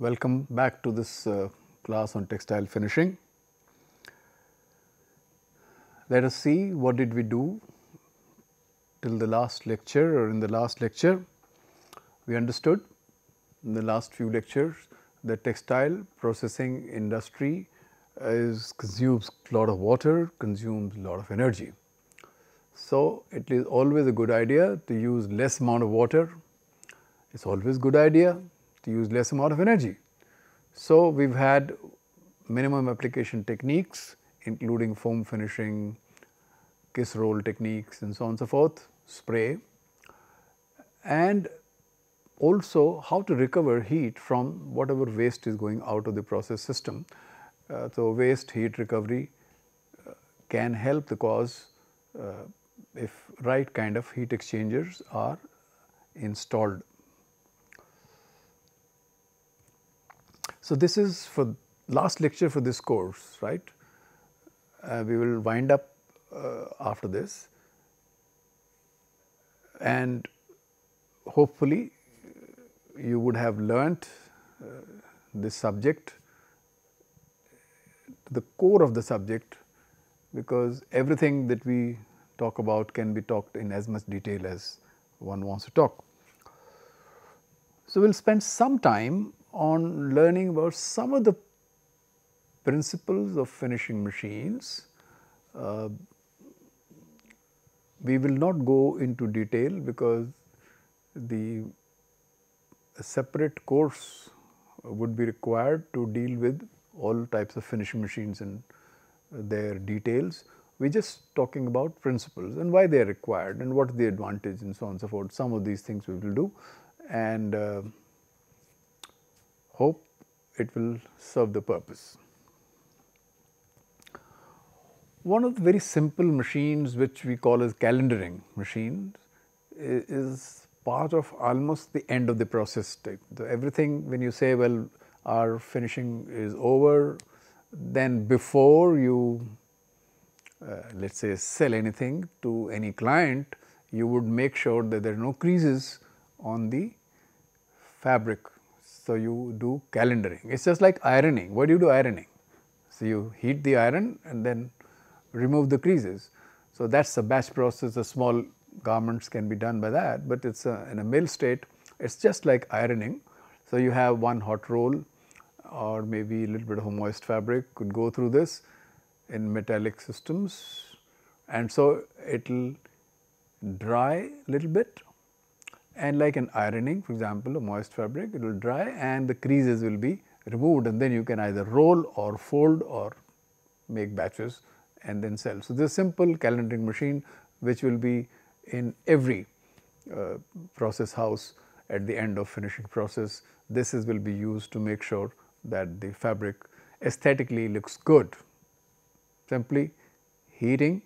Welcome back to this class on textile finishing. Let us see what did we do till the last lecture, or in the last lecture we understood in the last few lectures that textile processing industry consumes a lot of water, consumes a lot of energy. So, it is always a good idea to use less amount of water. It is always good idea to use less amount of energy. So, we have had minimum application techniques including foam finishing, kiss roll techniques and so on and so forth, spray, and also how to recover heat from whatever waste is going out of the process system. So, waste heat recovery can help the cause if right kind of heat exchangers are installed. So, this is for last lecture for this course, right. We will wind up after this, and hopefully you would have learnt this subject, the core of the subject, because everything that we talk about can be talked in as much detail as one wants to talk. So, we will spend some time on learning about some of the principles of finishing machines. We will not go into detail because a separate course would be required to deal with all types of finishing machines and their details. We are just talking about principles and why they are required and what is the advantage and so on and so forth. Some of these things we will do, and hope it will serve the purpose. One of the very simple machines which we call as calendaring machines is part of almost the end of the process type. So, everything when you say, well, our finishing is over, then before you let us say sell anything to any client, you would make sure that there are no creases on the fabric. So, you do calendaring. It is just like ironing. What do you do ironing? So, you heat the iron and then remove the creases. So, that is a batch process. The small garments can be done by that, but it is in a mill state, it is just like ironing. So, you have one hot roll or maybe a little bit of a moist fabric could go through this in metallic systems, and so it will dry a little bit, and like an ironing, for example, a moist fabric, it will dry and the creases will be removed, and then you can either roll or fold or make batches and then sell. So, this is a simple calendaring machine which will be in every process house at the end of finishing process. This will be used to make sure that the fabric aesthetically looks good. Simply heating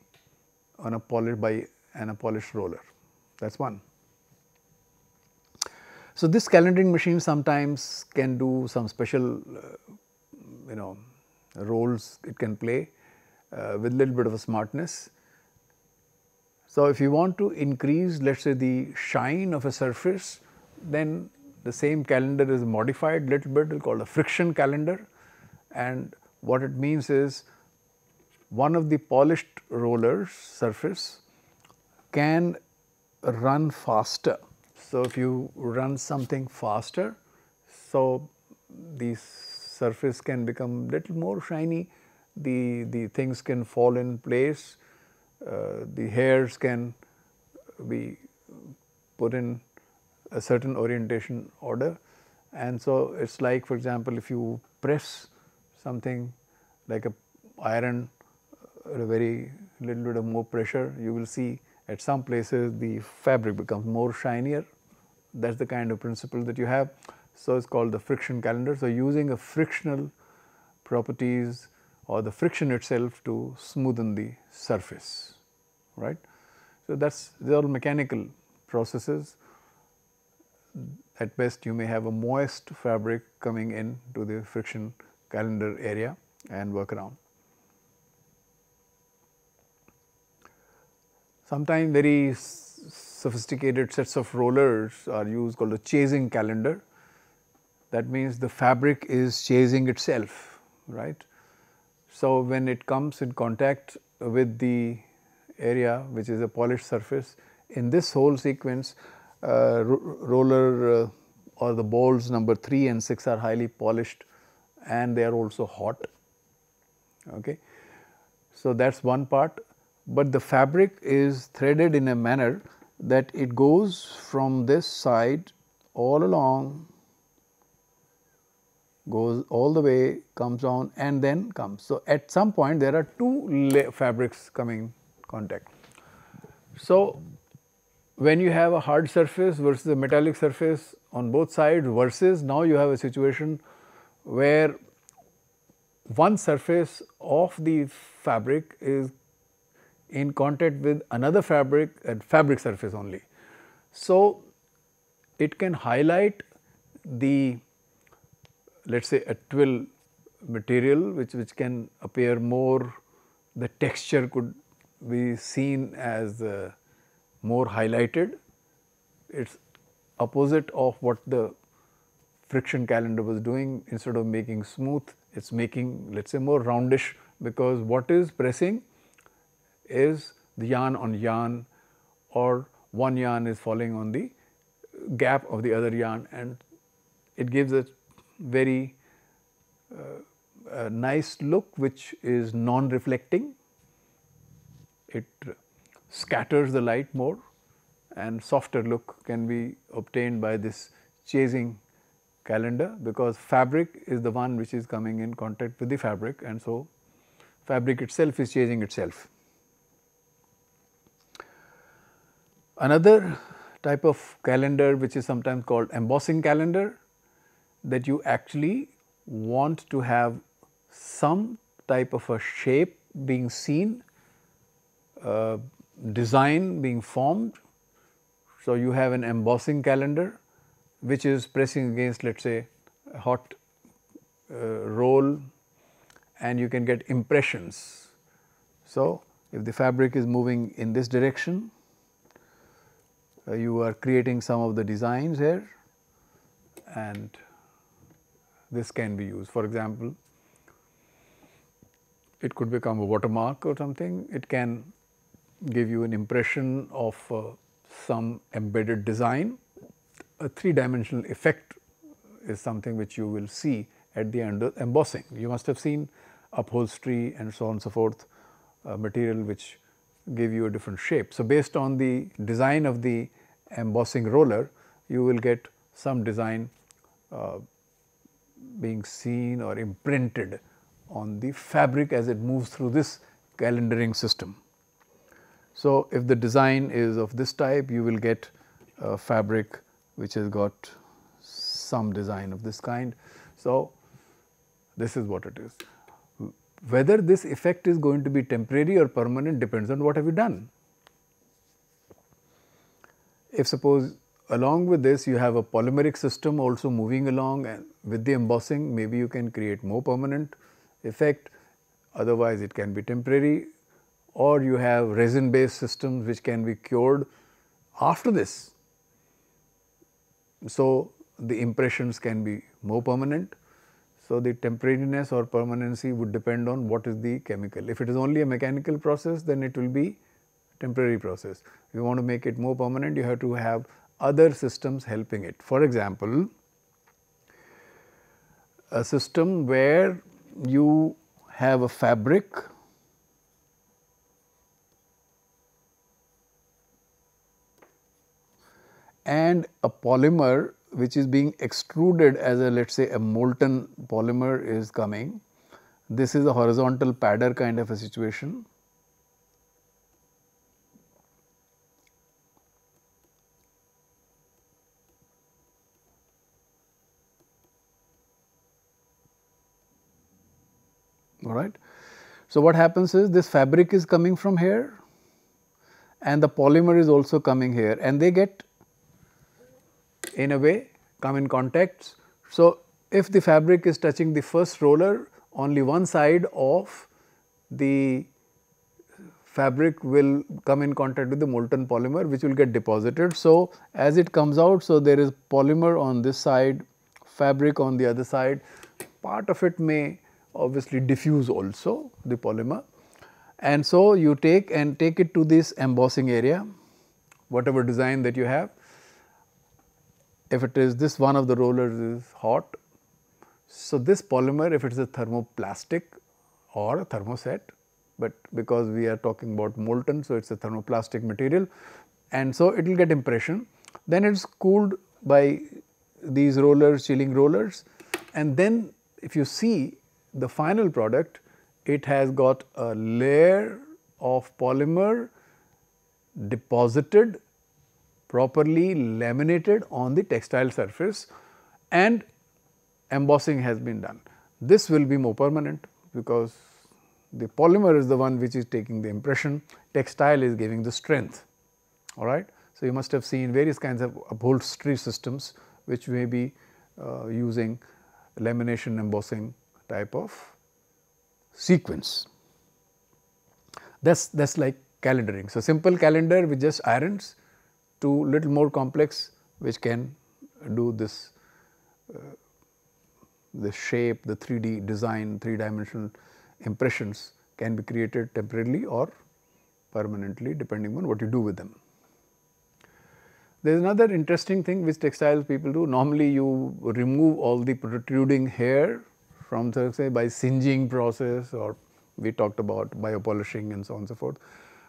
on a polished roller, that is one. So, this calendaring machine sometimes can do some special roles it can play with little bit of a smartness. So, if you want to increase, let us say, the shine of a surface, then the same calendar is modified little bit, called a friction calendar, and what it means is one of the polished rollers surface can run faster. So, if you run something faster, so the surface can become little more shiny, the things can fall in place, the hairs can be put in a certain orientation order, and so it is like, for example, if you press something like a iron at a very little bit of more pressure, you will see at some places the fabric becomes more shinier. That is the kind of principle that you have. So, it is called the friction calendar. So, using a frictional properties or the friction itself to smoothen the surface, right. So, that is, they are all mechanical processes. At best you may have a moist fabric coming in to the friction calendar area and work around. Sometimes very sophisticated sets of rollers are used called a chasing calendar. that means the fabric is chasing itself, right. So, when it comes in contact with the area which is a polished surface, in this whole sequence roller or the balls number 3 and 6 are highly polished and they are also hot. Okay. So, that is one part, but the fabric is threaded in a manner that it goes from this side all along, goes all the way, comes down and then comes. So, at some point there are two fabrics coming in contact. So, when you have a hard surface versus a metallic surface on both sides versus now you have a situation where one surface of the fabric is in contact with another fabric and fabric surface only. So, it can highlight the, let us say, a twill material which can appear more, the texture could be seen as more highlighted. It is opposite of what the friction calender was doing. Instead of making smooth, it is making, let us say, more roundish, because what is pressing is the yarn on yarn, or one yarn is falling on the gap of the other yarn, and it gives a very nice look which is non-reflecting. It scatters the light more, and softer look can be obtained by this chasing calendar, because fabric is the one which is coming in contact with the fabric, and so fabric itself is chasing itself. Another type of calendar which is sometimes called embossing calendar, that you actually want to have some type of a shape being seen, design being formed. So, you have an embossing calendar which is pressing against, let us say, a hot roll, and you can get impressions. So, if the fabric is moving in this direction, you are creating some of the designs here, and this can be used. For example, it could become a watermark or something. It can give you an impression of some embedded design. A 3-dimensional effect is something which you will see at the end of embossing. You must have seen upholstery and so on and so forth, material which give you a different shape. So, based on the design of the embossing roller, you will get some design being seen or imprinted on the fabric as it moves through this calendering system. So, if the design is of this type, you will get a fabric which has got some design of this kind. So, this is what it is. Whether this effect is going to be temporary or permanent depends on what have you done. If suppose along with this you have a polymeric system also moving along, and with the embossing maybe you can create more permanent effect, otherwise it can be temporary, or you have resin based systems which can be cured after this. So, the impressions can be more permanent. So, the temporariness or permanency would depend on what is the chemical. If it is only a mechanical process, then it will be temporary process. If you want to make it more permanent, you have to have other systems helping it. For example, a system where you have a fabric and a polymer which is being extruded as a, let us say, a molten polymer is coming. This is a horizontal padder kind of a situation. All right. So, what happens is this fabric is coming from here and the polymer is also coming here, and they get in a way come in contacts. So, if the fabric is touching the first roller, only one side of the fabric will come in contact with the molten polymer, which will get deposited. So, as it comes out, so there is polymer on this side fabric on the other side. Part of it may obviously diffuse also, the polymer. And so, you take it to this embossing area, whatever design that you have. If it is this one of the rollers is hot, so this polymer, if it is a thermoplastic or a thermoset, but because we are talking about molten, so it is a thermoplastic material, and so it will get impression. Then it is cooled by these rollers, chilling rollers, and then if you see the final product, it has got a layer of polymer deposited, properly laminated on the textile surface, and embossing has been done. This will be more permanent because the polymer is the one which is taking the impression, textile is giving the strength, all right. So, you must have seen various kinds of upholstery systems which may be using lamination embossing type of sequence. That's like calendaring. So, simple calendar with just irons to little more complex which can do this the shape, the 3D design, 3-dimensional impressions can be created temporarily or permanently depending on what you do with them. There is another interesting thing which textiles people do. Normally, you remove all the protruding hair from, say, by singeing process, or we talked about biopolishing and so on and so forth.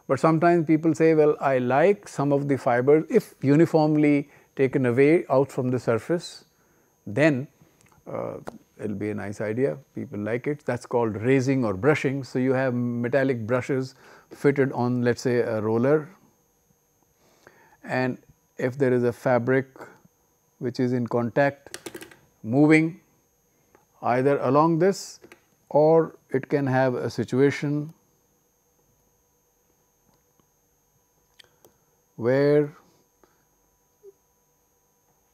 But sometimes people say, well, I like some of the fibers, if uniformly taken away out from the surface, then it will be a nice idea, people like it. That is called raising or brushing. So, you have metallic brushes fitted on, let us say, a roller, and if there is a fabric which is in contact moving either along this, or it can have a situation where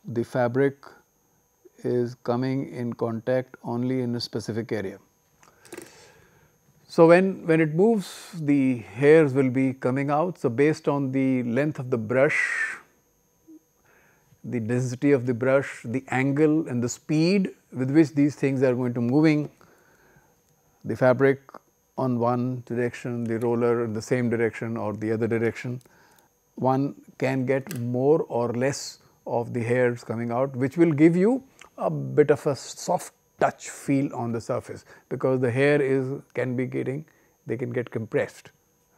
the fabric is coming in contact only in a specific area. So, when it moves, the hairs will be coming out. So, based on the length of the brush, the density of the brush, the angle and the speed with which these things are going to moving, the fabric on one direction, the roller in the same direction or the other direction, one can get more or less of the hairs coming out, which will give you a bit of a soft touch feel on the surface, because the hair can get compressed.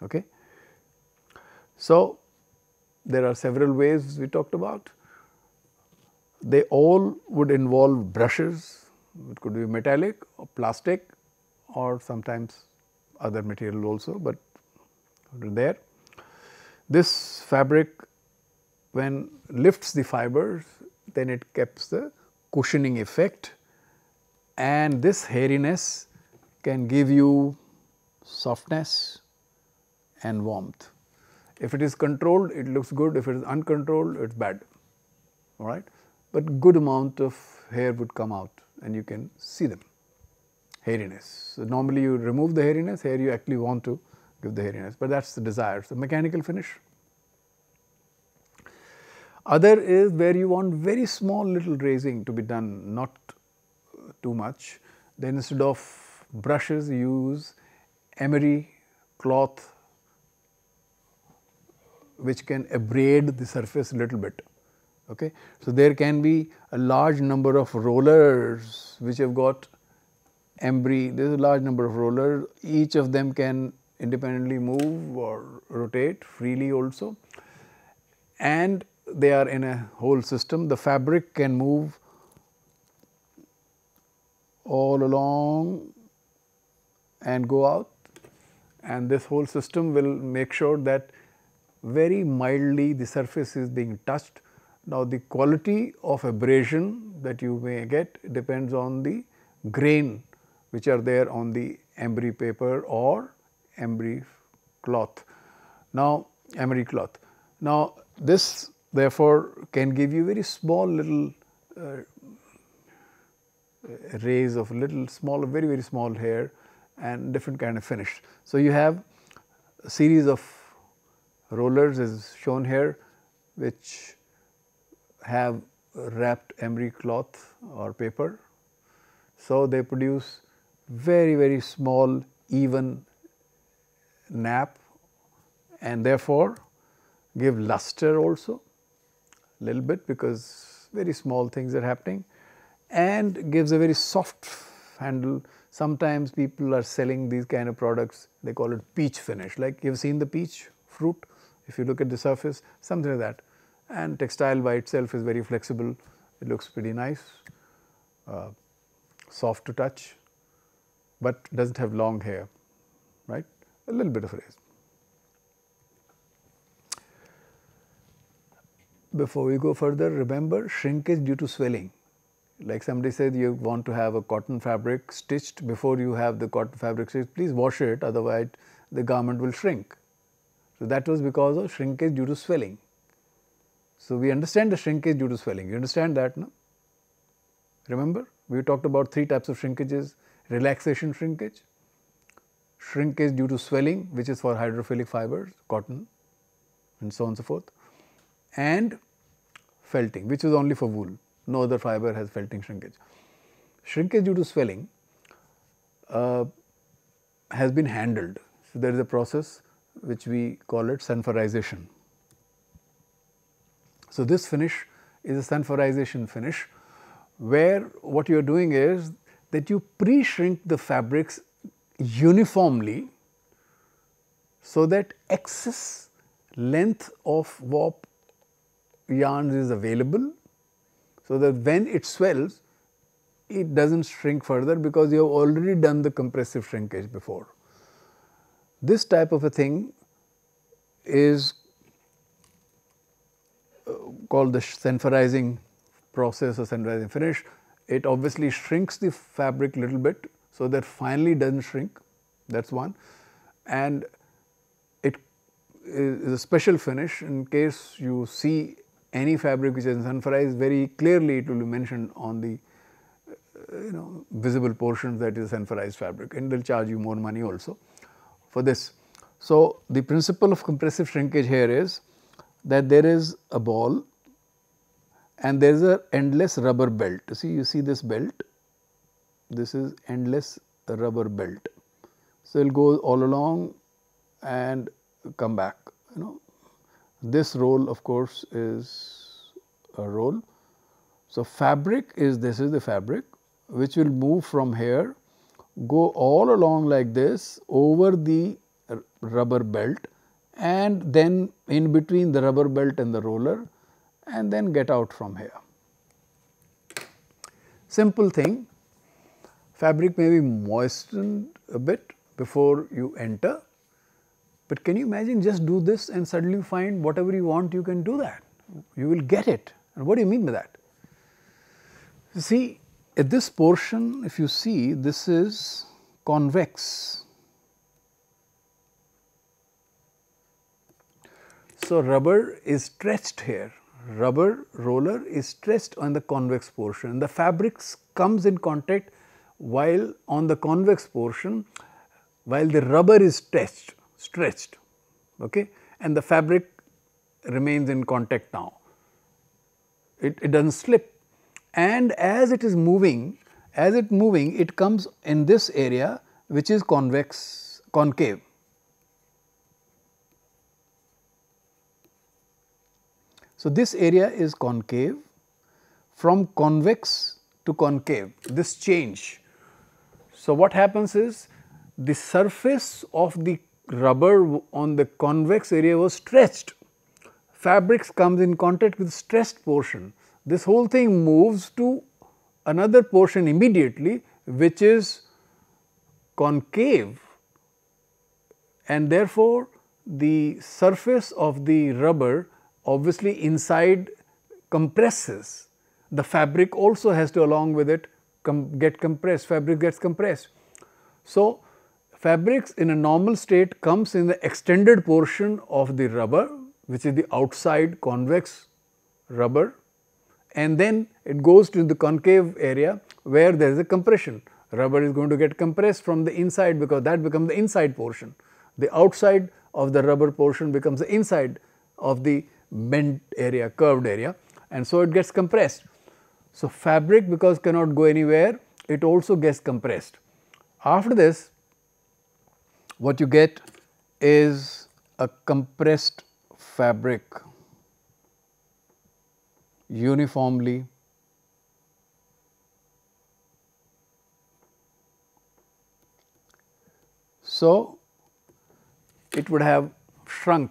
Okay. So, there are several ways we talked about. They all would involve brushes, it could be metallic or plastic or sometimes other material also, but there. This fabric, when lifts the fibers, then it keeps the cushioning effect, and this hairiness can give you softness and warmth. If it is controlled, it looks good. If it is uncontrolled, it is bad, all right. But good amount of hair would come out and you can see them, hairiness. So, normally you remove the hairiness, here you actually want to give the hairiness, but that is the desire. So, mechanical finish. Other is where you want very small little raising to be done, not too much. Then instead of brushes, you use emery cloth which can abrade the surface a little bit. Okay. So, there can be a large number of rollers which have got emery, there is a large number of rollers, each of them can independently move or rotate freely also, and they are in a whole system. The fabric can move all along and go out, and this whole system will make sure that very mildly the surface is being touched. Now, the quality of abrasion that you may get depends on the grain which are there on the emery paper or emery cloth. Now, emery cloth. Now, this therefore can give you very small little rays of little small, very, very small hair and different kind of finish. So, you have a series of rollers as shown here, which have wrapped emery cloth or paper. So, they produce very, very small even nap and therefore give luster also little bit, because very small things are happening, and gives a very soft handle. Sometimes people are selling these kind of products, they call it peach finish, like you have seen the peach fruit, if you look at the surface, something like that. And textile by itself is very flexible, it looks pretty nice, soft to touch, but does not have long hair, right, a little bit of frizz. Before we go further, remember shrinkage due to swelling. Like somebody said, you want to have a cotton fabric stitched. Before you have the cotton fabric stitched, please wash it, otherwise the garment will shrink. So, that was because of shrinkage due to swelling. So, we understand the shrinkage due to swelling. You understand that, no? Remember, we talked about 3 types of shrinkages: relaxation shrinkage, shrinkage due to swelling, which is for hydrophilic fibers, cotton, and so on and so forth, and felting, which is only for wool. No other fiber has felting shrinkage. Shrinkage due to swelling has been handled. So, there is a process which we call it Sanforization. So, this finish is a Sanforization finish, where what you are doing is that you pre-shrink the fabrics uniformly, so that excess length of warp yarns is available, so that when it swells, it does not shrink further, because you have already done the compressive shrinkage before. This type of a thing is called the Sanforizing process or Sanforizing finish. It obviously shrinks the fabric little bit, so that finally does not shrink, that is one, and it is a special finish. In case you see any fabric which is Sanforized, very clearly it will be mentioned on the visible portions that is Sanforized fabric, and they will charge you more money also for this. So, the principle of compressive shrinkage here is that there is a ball and there is a endless rubber belt. You see this belt, this is endless rubber belt. So, it will go all along and come back, This roll of course is a roll. So, fabric is, this is the fabric which will move from here, go all along like this over the rubber belt, and then in between the rubber belt and the roller, and then get out from here. Simple thing. Fabric may be moistened a bit before you enter, but can you imagine, just do this and suddenly find whatever you want, you can do that, you will get it. And what do you mean by that? You see, at this portion, if you see, this is convex. So, rubber is stretched here, rubber roller is stretched on the convex portion. The fabric comes in contact while on the convex portion, while the rubber is stretched, okay, and the fabric remains in contact now. It does not slip, and as it is moving, it comes in this area which is concave. So, this area is concave, from convex to concave, this change. So, what happens is, the surface of the rubber on the convex area was stretched, fabrics comes in contact with stressed portion. This whole thing moves to another portion immediately, which is concave, and therefore, the surface of the rubber obviously inside compresses. The fabric also has to, along with it, get compressed, fabric gets compressed. So, fabrics in a normal state comes in the extended portion of the rubber, which is the outside convex rubber, and then it goes to the concave area where there is a compression. Rubber is going to get compressed from the inside, because that becomes the inside portion. The outside of the rubber portion becomes the inside of the bent area, curved area, and so it gets compressed. So, fabric, because cannot go anywhere, it also gets compressed. After this, what you get is a compressed fabric uniformly so it would have shrunk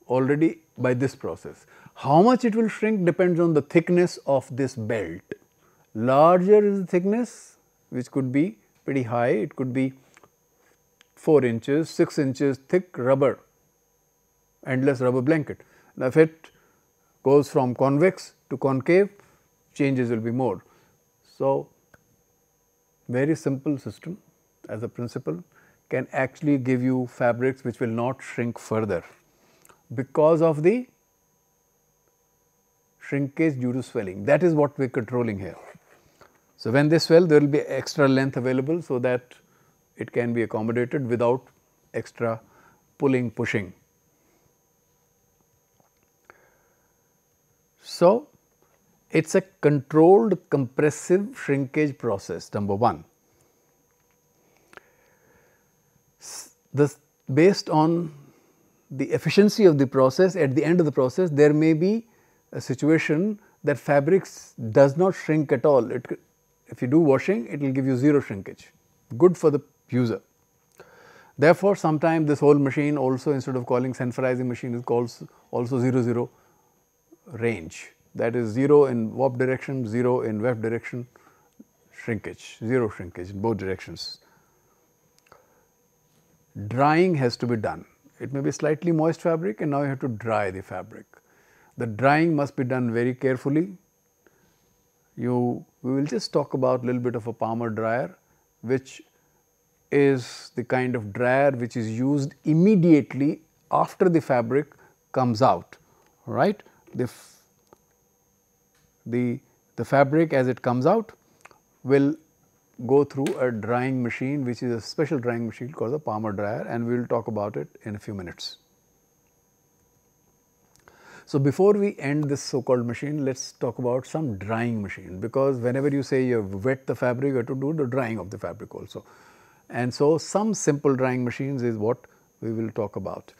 already by this process. How much it will shrink depends on the thickness of this belt. Larger is the thickness, which could be pretty high, it could be 4 inches, 6 inches thick rubber, endless rubber blanket. Now, if it goes from convex to concave, changes will be more. So, very simple system as a principle can actually give you fabrics which will not shrink further because of the shrinkage due to swelling. That is what we are controlling here. So, when they swell, there will be extra length available, so that it can be accommodated without extra pulling, pushing. So, it is a controlled compressive shrinkage process, number 1. This, based on the efficiency of the process, at the end of the process, there may be a situation that fabrics does not shrink at all. If you do washing, it will give you 0 shrinkage, good for the user. Therefore, sometimes this whole machine also, instead of calling Sanforizing machine, is called also 0 range. That is 0 in warp direction, 0 in weft direction, shrinkage, 0 shrinkage in both directions. Drying has to be done. It may be slightly moist fabric, and now you have to dry the fabric. The drying must be done very carefully. We will just talk about a little bit of a palmer dryer, which is the kind of dryer which is used immediately after the fabric comes out, right. The fabric as it comes out will go through a drying machine, which is a special drying machine called a palmer dryer, and we will talk about it in a few minutes. So, before we end this so called machine, let us talk about some drying machine, because whenever you say you have wet the fabric, you have to do the drying of the fabric also. And so, some simple drying machines is what we will talk about.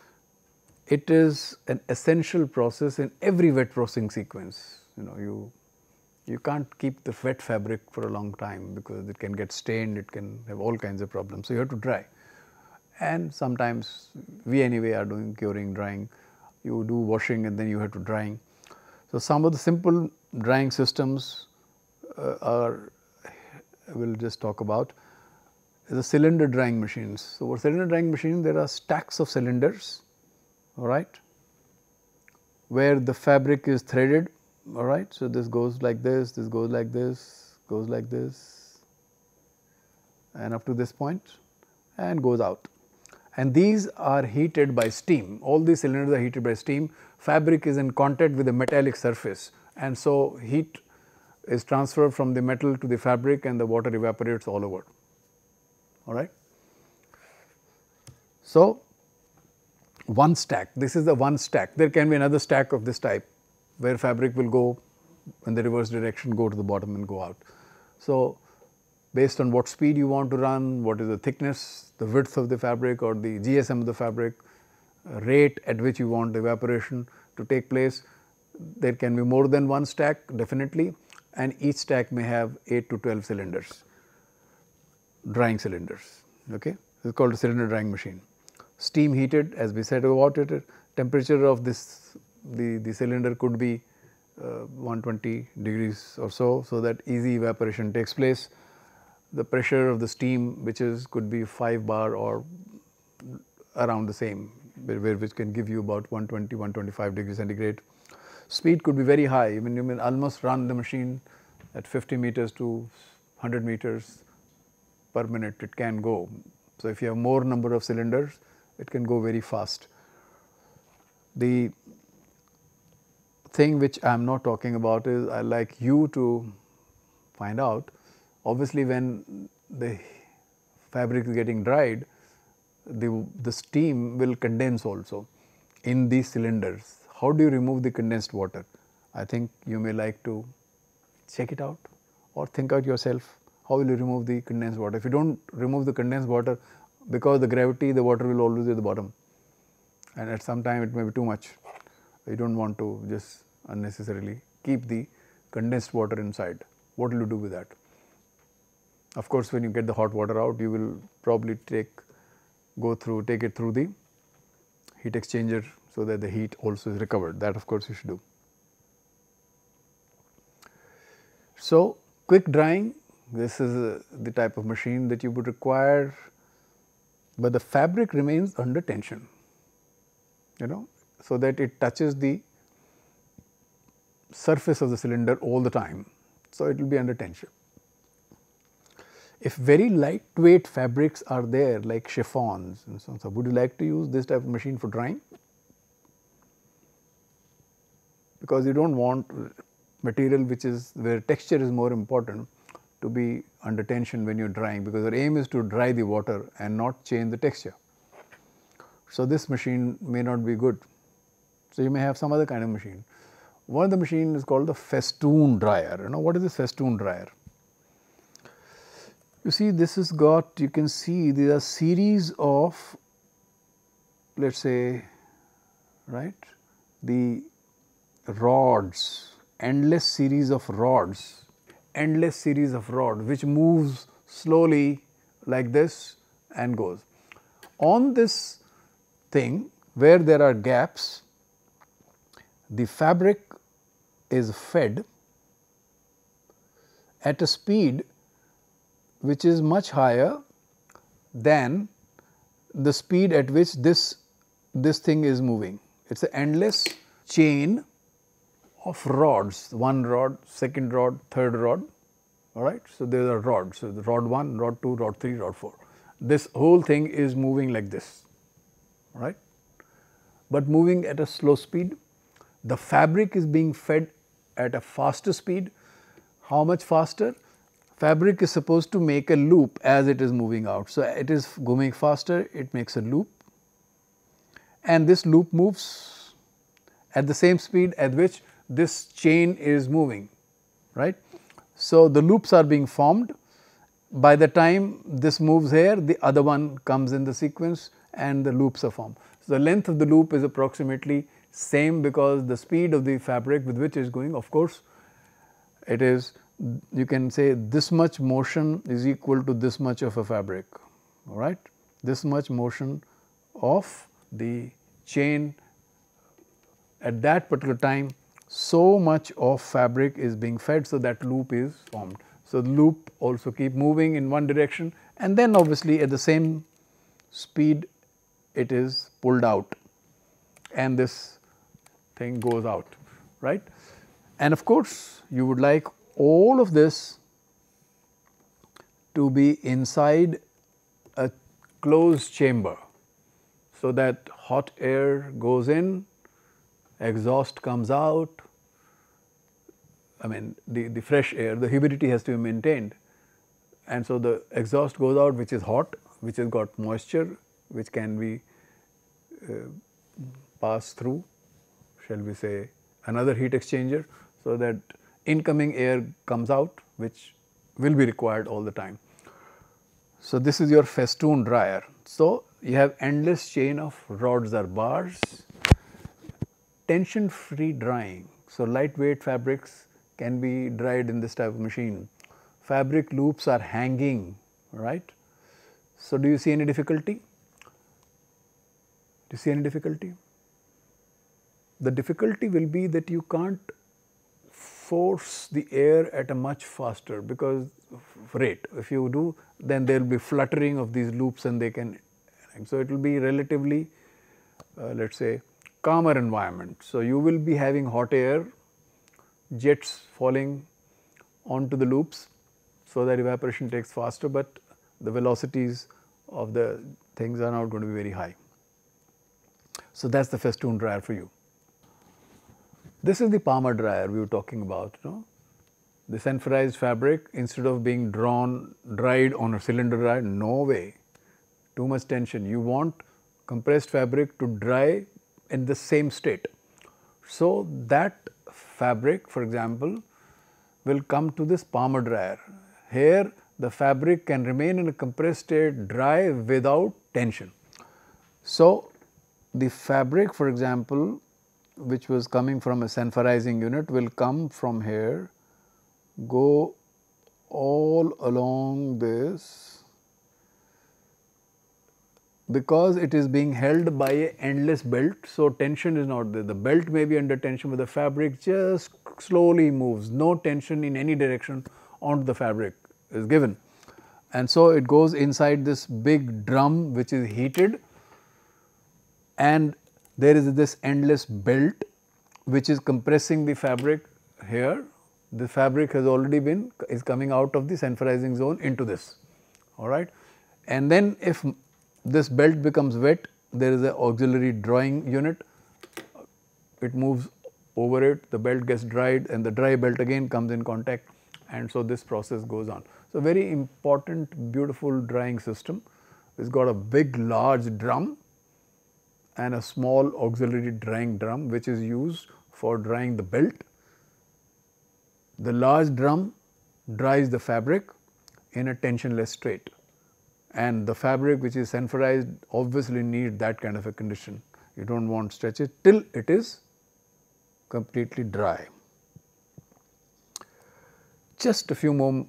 It is an essential process in every wet processing sequence. You can't keep the wet fabric for a long time, because it can get stained, it can have all kinds of problems. So, you have to dry, and sometimes we anyway are doing curing, drying. You do washing and then you have to drying. So, some of the simple drying systems we will just talk about is the cylinder drying machines. So, for cylinder drying machine, there are stacks of cylinders, all right, where the fabric is threaded, all right. So, this goes like this goes like this, goes like this, and up to this point, and goes out. And these are heated by steam. All these cylinders are heated by steam. Fabric is in contact with a metallic surface, and so heat is transferred from the metal to the fabric, and the water evaporates all over, all right. So, one stack, this is the one stack. There can be another stack of this type, where fabric will go in the reverse direction, go to the bottom and go out. So, based on what speed you want to run, what is the thickness, the width of the fabric, or the GSM of the fabric, rate at which you want the evaporation to take place, there can be more than one stack definitely, and each stack may have 8 to 12 cylinders, drying cylinders. Okay, it is called a cylinder drying machine. Steam heated, as we said about it, temperature of this the cylinder could be 120 degrees or so, so that easy evaporation takes place. The pressure of the steam, which could be 5 bar or around the same, which can give you about 120, 125 degrees centigrade. Speed could be very high. I mean, you may almost run the machine at 50 meters to 100 meters per minute, it can go. So, if you have more number of cylinders, it can go very fast. The thing which I am not talking about is, I like you to find out, obviously when the fabric is getting dried, the steam will condense also in these cylinders. How do you remove the condensed water? I think you may like to check it out or think out yourself how will you remove the condensed water. If you don't remove the condensed water, because the gravity, the water will always be at the bottom, and at some time it may be too much. You don't want to just unnecessarily keep the condensed water inside. What will you do with that? Of course, when you get the hot water out, you will probably take it through the heat exchanger so that the heat also is recovered. That of course you should do. So, quick drying, this is the type of machine that you would require, but the fabric remains under tension, so that it touches the surface of the cylinder all the time. So, it will be under tension. If very lightweight fabrics are there like chiffons and so on, so would you like to use this type of machine for drying? Because you do not want material which is where texture is more important to be under tension when you are drying, because your aim is to dry the water and not change the texture. So, this machine may not be good. So, you may have some other kind of machine. One of the machine is called the festoon dryer. What is this festoon dryer? You see, this has got, you can see these are series of, let us say, right, the rods, endless series of rods which moves slowly like this and goes. On this thing where there are gaps, the fabric is fed at a speed which is much higher than the speed at which this thing is moving. It is an endless chain of rods, one rod, second rod, third rod, all right. So, there are rods, so the rod 1, rod 2, rod 3, rod 4. This whole thing is moving like this, all right, but moving at a slow speed. The fabric is being fed at a faster speed. How much faster? Fabric is supposed to make a loop as it is moving out. So, it is going faster, it makes a loop, and this loop moves at the same speed at which this chain is moving, right. So, the loops are being formed. By the time this moves here, the other one comes in the sequence and the loops are formed. So, the length of the loop is approximately same, because the speed of the fabric with which it is going, of course, it is, you can say this much motion is equal to this much of a fabric, all right. This much motion of the chain at that particular time, so much of fabric is being fed, so that loop is formed. So, the loop also keep moving in one direction, and then obviously at the same speed it is pulled out and this thing goes out, right. And of course, you would like all of this to be inside a closed chamber, so that hot air goes in, exhaust comes out. I mean, the fresh air, the humidity has to be maintained, and so the exhaust goes out, which is hot, which has got moisture, which can be passed through, shall we say, another heat exchanger, so that incoming air comes out, which will be required all the time. So, this is your festoon dryer. So, you have endless chain of rods or bars, tension free drying. So, lightweight fabrics can be dried in this type of machine. Fabric loops are hanging, right. So, do you see any difficulty? Do you see any difficulty? The difficulty will be that you can't force the air at a much faster, because rate. If you do, then there will be fluttering of these loops and they can, so it will be relatively let us say calmer environment. So, you will be having hot air jets falling onto the loops, so that evaporation takes faster, but the velocities of the things are not going to be very high. So, that is the festoon dryer for you. This is the palmer dryer we were talking about. The sanforized fabric, instead of being dried on a cylinder dryer, no way, too much tension. You want compressed fabric to dry in the same state. So, that fabric, for example, will come to this palmer dryer. Here the fabric can remain in a compressed state, dry without tension. So, the fabric, for example, which was coming from a Sanforizing unit will come from here, go all along this, because it is being held by an endless belt. So, tension is not there. The belt may be under tension, but the fabric just slowly moves, no tension in any direction onto the fabric is given. And so, it goes inside this big drum which is heated, and there is this endless belt which is compressing the fabric here. The fabric has already been is coming out of the Sanforizing zone into this, all right. And then if this belt becomes wet, there is an auxiliary drying unit, it moves over it, the belt gets dried and the dry belt again comes in contact, and so this process goes on. So, very important beautiful drying system. It's got a big large drum and a small auxiliary drying drum which is used for drying the belt. The large drum dries the fabric in a tensionless state, and the fabric which is Sanforized obviously needs that kind of a condition. You do not want to stretch it till it is completely dry. Just a few more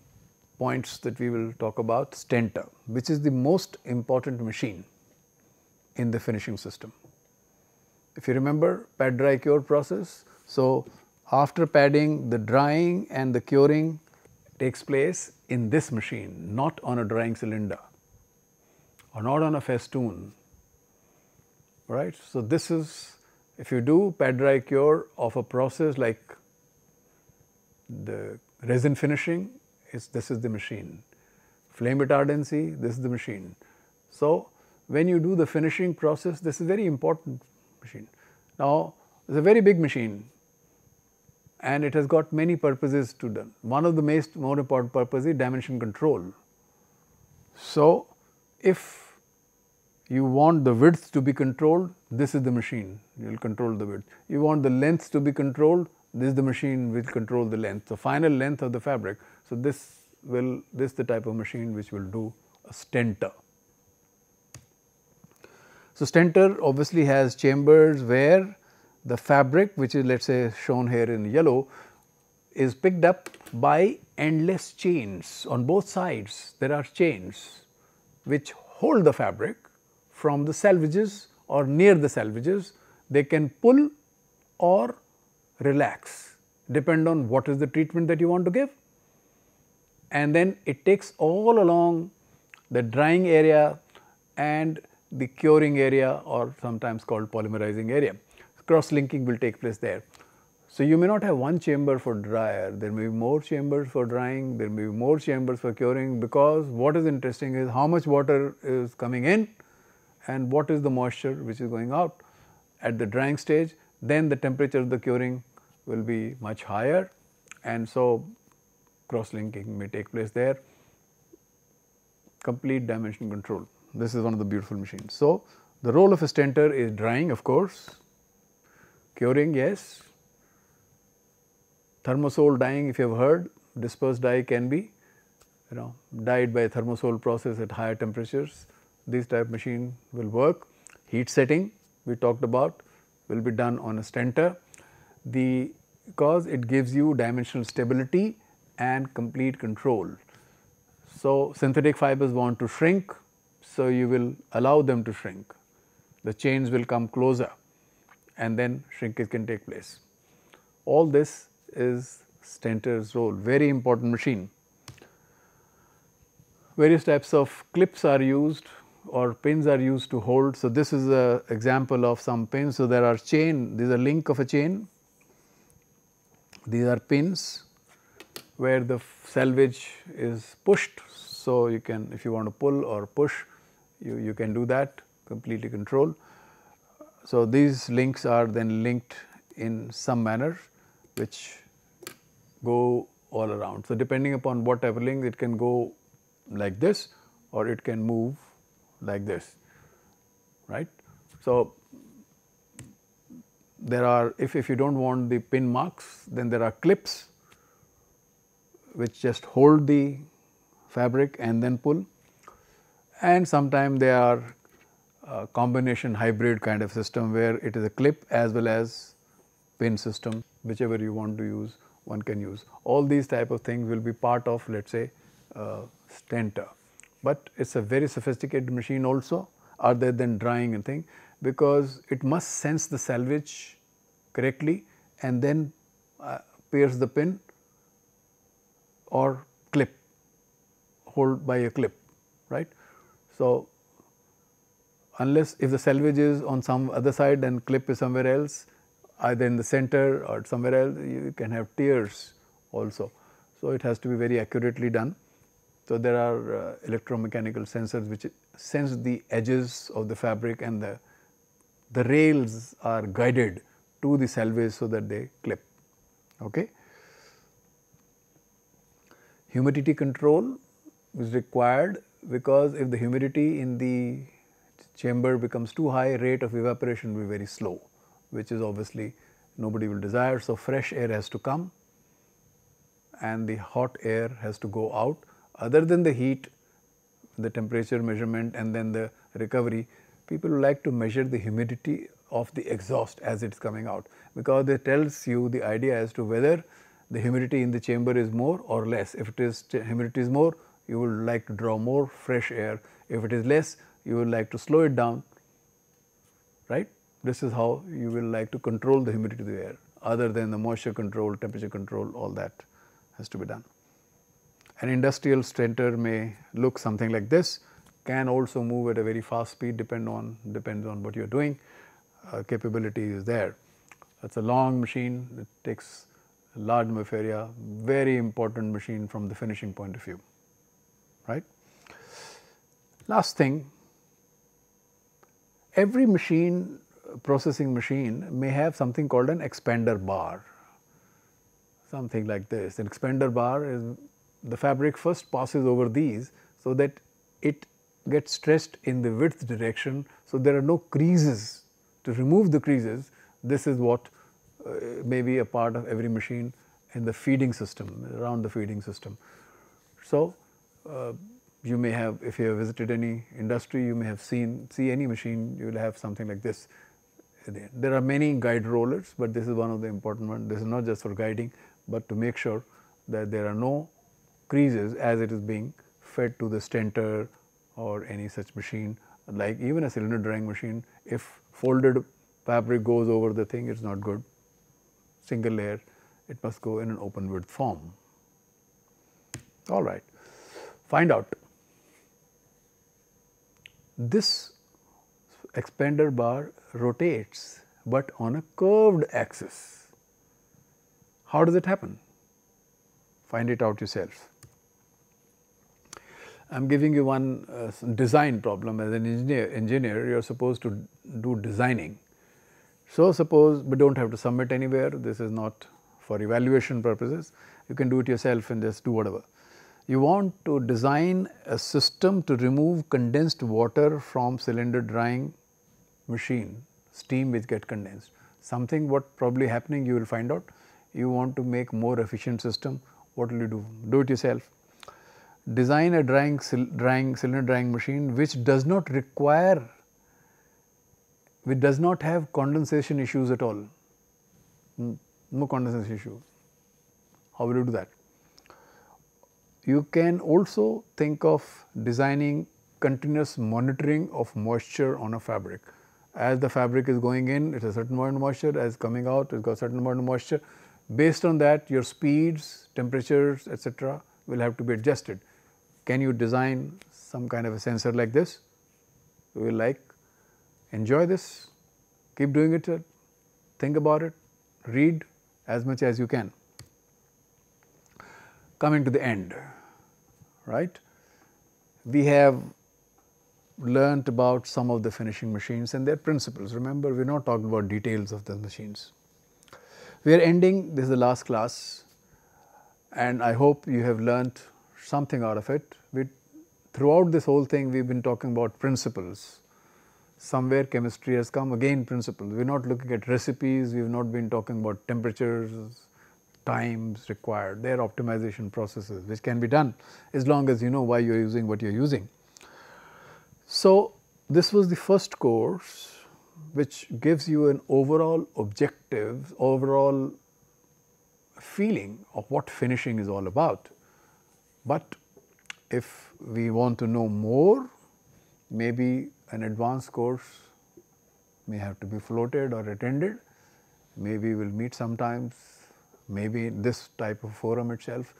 points that we will talk about. Stenter, which is the most important machine in the finishing system. If you remember pad dry cure process, so after padding, the drying and the curing takes place in this machine, not on a drying cylinder or not on a festoon, right. So, this is, if you do pad dry cure of a process like the resin finishing, this is the machine. Flame retardancy, this is the machine. So, when you do the finishing process, this is very important machine. Now, it is a very big machine and it has got many purposes to done. One of the more important purposes is dimension control. So, if you want the width to be controlled, this is the machine, you will control the width. You want the length to be controlled, this is the machine which will control the length, the final length of the fabric. So, this is the type of machine which will do a stenter. So, stenter obviously has chambers where the fabric, which is let us say shown here in yellow, is picked up by endless chains on both sides. There are chains which hold the fabric from the selvages or near the selvages. They can pull or relax, depend on what is the treatment that you want to give. And then it takes all along the drying area and the curing area, or sometimes called polymerizing area. Cross linking will take place there. So, you may not have one chamber for dryer, there may be more chambers for drying, there may be more chambers for curing, because what is interesting is how much water is coming in and what is the moisture which is going out at the drying stage. Then the temperature of the curing will be much higher, and so cross linking may take place there. Complete dimension control. This is one of the beautiful machines. So, the role of a stenter is drying, of course, curing, yes, thermosol dyeing, if you have heard, dispersed dye can be dyed by thermosol process at higher temperatures. This type of machine will work. Heat setting we talked about will be done on a stenter, because it gives you dimensional stability and complete control. So, synthetic fibers want to shrink, so you will allow them to shrink. The chains will come closer and then shrinkage can take place. All this is stenter's role, very important machine. Various types of clips are used or pins are used to hold. So, this is an example of some pins. So, there are chain, these are link of a chain, these are pins where the selvage is pushed. So, you can, if you want to pull or push, you can do that, completely control. So, these links are then linked in some manner which go all around. So, depending upon what type of link, it can go like this or it can move like this, right. So, there are, if you do not want the pin marks, then there are clips which just hold the fabric and then pull, and sometimes they are a combination hybrid kind of system where it is a clip as well as pin system, whichever you want to use one can use. All these type of things will be part of, let us say, Stenter, but it is a very sophisticated machine also other than drying and thing, because it must sense the salvage correctly and then pierce the pin or clip, hold by a clip, right. So, unless if the salvage is on some other side and clip is somewhere else, either in the center or somewhere else, you can have tears also. So, it has to be very accurately done. So, there are electromechanical sensors which sense the edges of the fabric, and the rails are guided to the salvage so that they clip. Okay. Humidity control is required, because if the humidity in the chamber becomes too high, rate of evaporation will be very slow, which is obviously nobody will desire. So, fresh air has to come and the hot air has to go out. Other than the heat, the temperature measurement and then the recovery, people like to measure the humidity of the exhaust as it is coming out, because it tells you the idea as to whether the humidity in the chamber is more or less. If it is humidity is more, you would like to draw more fresh air. If it is less, you would like to slow it down, right. This is how you will like to control the humidity of the air, other than the moisture control, temperature control, all that has to be done. An industrial Stenter may look something like this, can also move at a very fast speed, depends on what you are doing. Capability is there. It is a long machine, it takes a large number of area, very important machine from the finishing point of view, right. Last thing, every machine, processing machine may have something called an expander bar, something like this. An expander bar is the fabric first passes over these, so that it gets stretched in the width direction. So, there are no creases. To remove the creases, this is what may be a part of every machine in the feeding system, around the feeding system. So, you may have, if you have visited any industry, you may have see any machine, you will have something like this. There are many guide rollers, but this is one of the important ones. This is not just for guiding, but to make sure that there are no creases as it is being fed to the Stenter or any such machine, like even a cylinder drying machine. If folded fabric goes over the thing, it is not good. Single layer, it must go in an open width form. All right, find out. This expander bar rotates, but on a curved axis. How does it happen? Find it out yourself. I am giving you one design problem. As an engineer, you are supposed to do designing. So, suppose we do not have to submit anywhere, this is not for evaluation purposes, you can do it yourself and just do whatever. You want to design a system to remove condensed water from cylinder drying machine, steam which get condensed. Something what probably happening, you will find out. You want to make more efficient system, what will you do? Do it yourself. Design a cylinder drying machine which does not require, which does not have condensation issues at all, no condensation issue. How will you do that? You can also think of designing continuous monitoring of moisture on a fabric. As the fabric is going in, it has a certain amount of moisture, as coming out, it got a certain amount of moisture. Based on that, your speeds, temperatures, etc. will have to be adjusted. Can you design some kind of a sensor like this? You will like, enjoy this, keep doing it, think about it, read as much as you can. Coming to the end, right? We have learnt about some of the finishing machines and their principles. Remember, we are not talking about details of the machines. We are ending, this is the last class, and I hope you have learnt something out of it. Throughout this whole thing, we have been talking about principles. somewhere chemistry has come, again principles. We are not looking at recipes, we have not been talking about temperatures, times required. They are optimization processes which can be done as long as you know why you are using what you are using. So, this was the first course which gives you an overall objective, overall feeling of what finishing is all about. But if we want to know more, maybe an advanced course may have to be floated or attended. Maybe we will meet sometimes, maybe in this type of forum itself,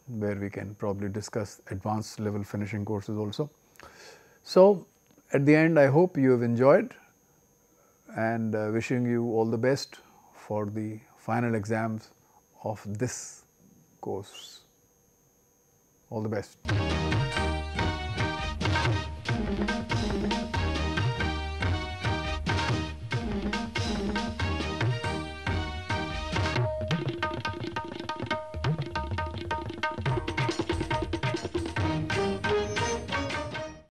where we can probably discuss advanced level finishing courses also. So, at the end I hope you have enjoyed, and wishing you all the best for the final exams of this course. All the best.